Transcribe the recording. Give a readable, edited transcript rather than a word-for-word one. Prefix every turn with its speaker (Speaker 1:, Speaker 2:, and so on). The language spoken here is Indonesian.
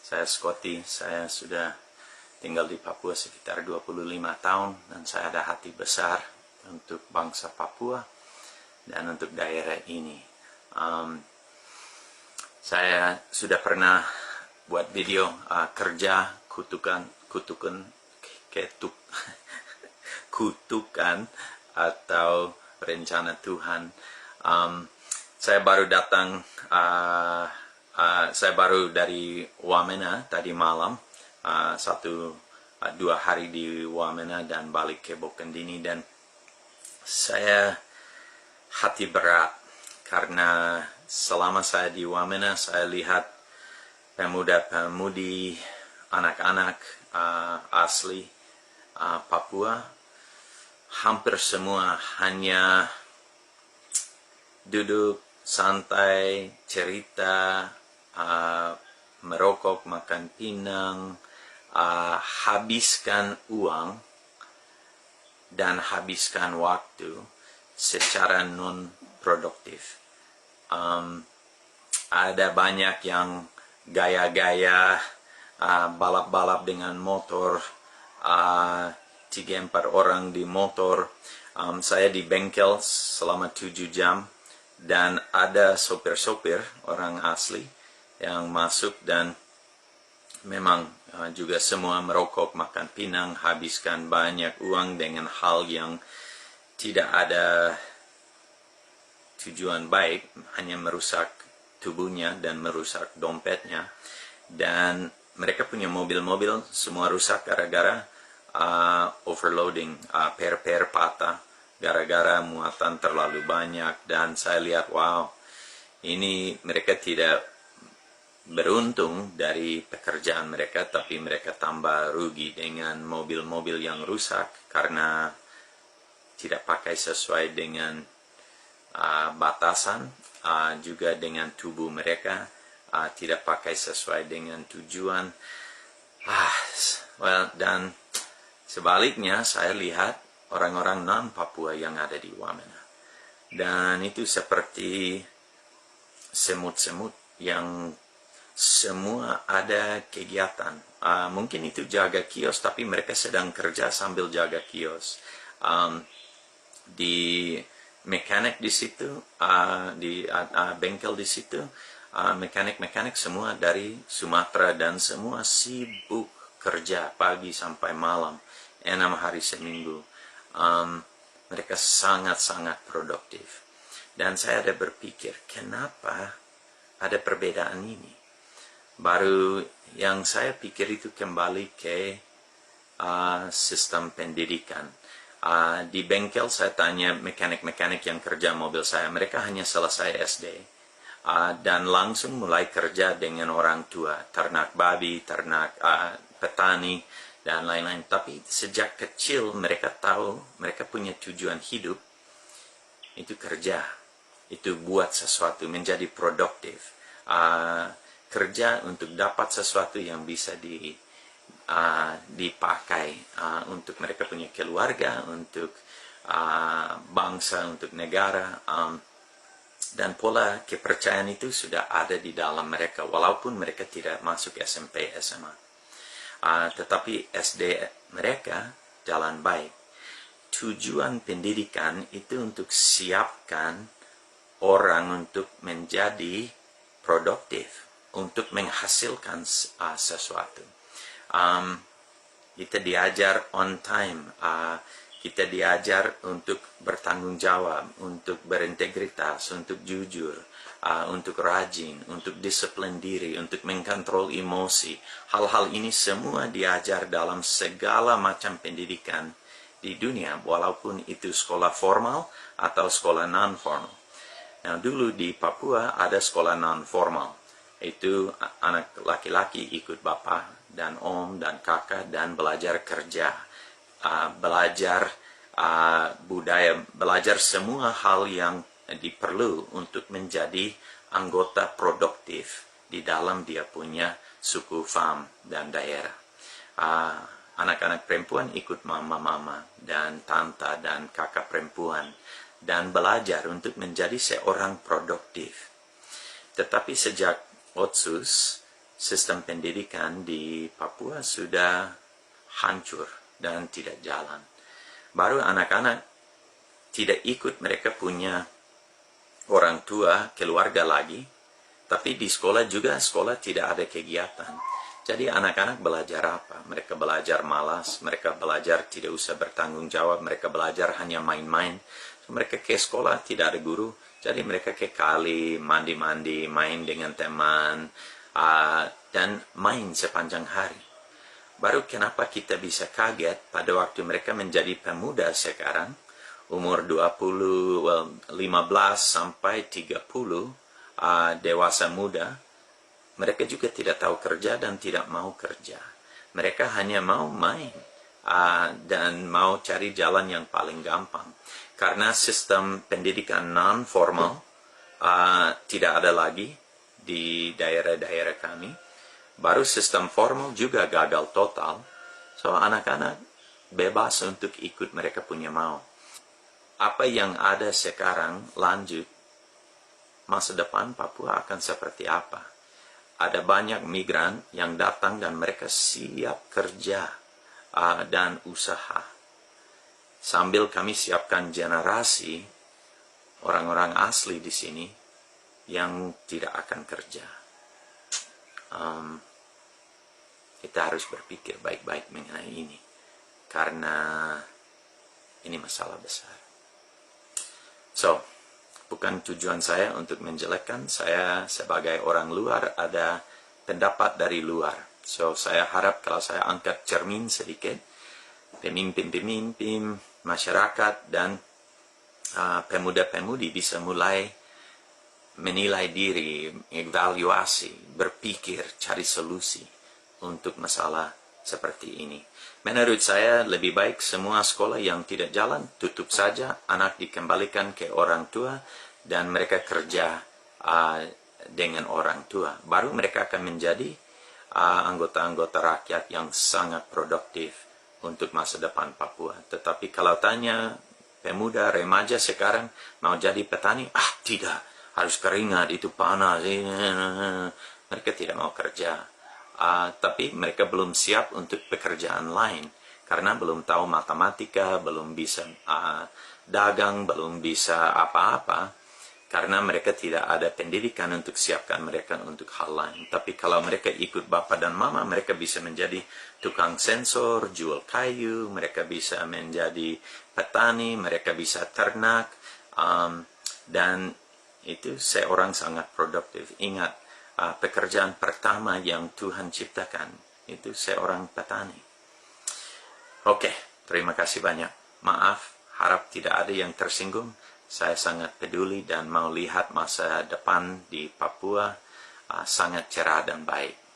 Speaker 1: Saya Scotty, saya sudah tinggal di Papua sekitar 25 tahun dan saya ada hati besar untuk bangsa Papua dan untuk daerah ini. Saya sudah pernah buat video kerja kutukan atau rencana Tuhan. Saya baru datang, saya baru dari Wamena tadi malam, 1-2 hari di Wamena dan balik ke Bokendini, dan saya hati berat karena selama saya di Wamena saya lihat pemuda-pemudi, anak-anak asli Papua hampir semua hanya duduk santai, cerita, merokok, makan pinang, habiskan uang dan habiskan waktu secara non-produktif. Ada banyak yang gaya-gaya, balap-balap dengan motor, 3-4 orang di motor. Saya di bengkel selama 7 jam dan ada sopir-sopir orang asli yang masuk dan memang juga semua merokok, makan pinang, habiskan banyak uang dengan hal yang tidak ada tujuan baik, hanya merusak tubuhnya dan merusak dompetnya. Dan mereka punya mobil-mobil semua rusak gara-gara overloading, per patah gara-gara muatan terlalu banyak. Dan saya lihat, wow, ini mereka tidak beruntung dari pekerjaan mereka, tapi mereka tambah rugi dengan mobil-mobil yang rusak karena tidak pakai sesuai dengan batasan, juga dengan tubuh mereka tidak pakai sesuai dengan tujuan. Dan sebaliknya saya lihat orang-orang non-Papua yang ada di Wamena, dan itu seperti semut-semut yang semua ada kegiatan. Mungkin itu jaga kios, tapi mereka sedang kerja sambil jaga kios. Di mekanik di situ, di bengkel di situ, mekanik-mekanik semua dari Sumatera dan semua sibuk kerja pagi sampai malam, 6 hari seminggu. Mereka sangat-sangat produktif. Dan saya ada berpikir, kenapa ada perbedaan ini? Baru yang saya pikir itu kembali ke sistem pendidikan. Di bengkel saya tanya mekanik-mekanik yang kerja mobil saya, mereka hanya selesai SD dan langsung mulai kerja dengan orang tua, ternak babi, ternak petani, dan lain-lain. Tapi sejak kecil mereka tahu, mereka punya tujuan hidup, itu kerja, itu buat sesuatu, menjadi produktif, kerja untuk dapat sesuatu yang bisa dipakai untuk mereka punya keluarga, untuk bangsa, untuk negara. Dan pola kepercayaan itu sudah ada di dalam mereka, walaupun mereka tidak masuk SMP, SMA. Tetapi SD mereka jalan baik. Tujuan pendidikan itu untuk siapkan orang untuk menjadi produktif, untuk menghasilkan sesuatu. Kita diajar on time, kita diajar untuk bertanggung jawab, untuk berintegritas, untuk jujur, untuk rajin, untuk disiplin diri, untuk mengkontrol emosi. Hal-hal ini semua diajar dalam segala macam pendidikan di dunia, walaupun itu sekolah formal atau sekolah non-formal. Nah, dulu di Papua ada sekolah non-formal. Itu anak laki-laki ikut bapak dan om dan kakak dan belajar kerja, belajar budaya, belajar semua hal yang diperlu untuk menjadi anggota produktif di dalam dia punya suku, fam, dan daerah. Anak-anak perempuan ikut mama-mama dan tante dan kakak perempuan dan belajar untuk menjadi seorang produktif. Tetapi sejak Otsus sistem pendidikan di Papua sudah hancur dan tidak jalan. Baru anak-anak tidak ikut, mereka punya orang tua, keluarga lagi, tapi di sekolah juga, sekolah tidak ada kegiatan. Jadi anak-anak belajar apa? Mereka belajar malas, mereka belajar tidak usah bertanggung jawab, mereka belajar hanya main-main. Mereka ke sekolah tidak ada guru, jadi mereka ke kali, mandi-mandi, main dengan teman, dan main sepanjang hari. Baru kenapa kita bisa kaget pada waktu mereka menjadi pemuda sekarang, umur 15 sampai 30, dewasa muda, mereka juga tidak tahu kerja dan tidak mau kerja. Mereka hanya mau main dan mau cari jalan yang paling gampang. Karena sistem pendidikan non-formal tidak ada lagi di daerah-daerah kami. Baru sistem formal juga gagal total. So anak-anak bebas untuk ikut mereka punya mau. Apa yang ada sekarang lanjut, masa depan Papua akan seperti apa? Ada banyak migran yang datang dan mereka siap kerja dan usaha. Sambil kami siapkan generasi orang-orang asli di sini yang tidak akan kerja. Kita harus berpikir baik-baik mengenai ini, karena ini masalah besar. So, bukan tujuan saya untuk menjelekkan, saya sebagai orang luar ada pendapat dari luar. So, saya harap kalau saya angkat cermin sedikit, pemimpin-pemimpin, masyarakat, dan pemuda-pemudi bisa mulai menilai diri, evaluasi, berpikir, cari solusi untuk masalah seperti ini. Menurut saya lebih baik semua sekolah yang tidak jalan tutup saja, anak dikembalikan ke orang tua dan mereka kerja dengan orang tua. Baru mereka akan menjadi anggota-anggota rakyat yang sangat produktif untuk masa depan Papua. Tetapi kalau tanya pemuda, remaja sekarang mau jadi petani, tidak, harus keringat, itu panas, mereka tidak mau kerja. Tapi mereka belum siap untuk pekerjaan lain, karena belum tahu matematika, belum bisa dagang, belum bisa apa-apa, karena mereka tidak ada pendidikan untuk siapkan mereka untuk hal lain. Tapi kalau mereka ikut bapak dan mama, mereka bisa menjadi tukang sensor, jual kayu, mereka bisa menjadi petani, mereka bisa ternak, dan itu seorang sangat produktif. Ingat, pekerjaan pertama yang Tuhan ciptakan itu seorang petani. Oke, terima kasih banyak. Maaf, harap tidak ada yang tersinggung. Saya sangat peduli dan mau lihat masa depan di Papua sangat cerah dan baik.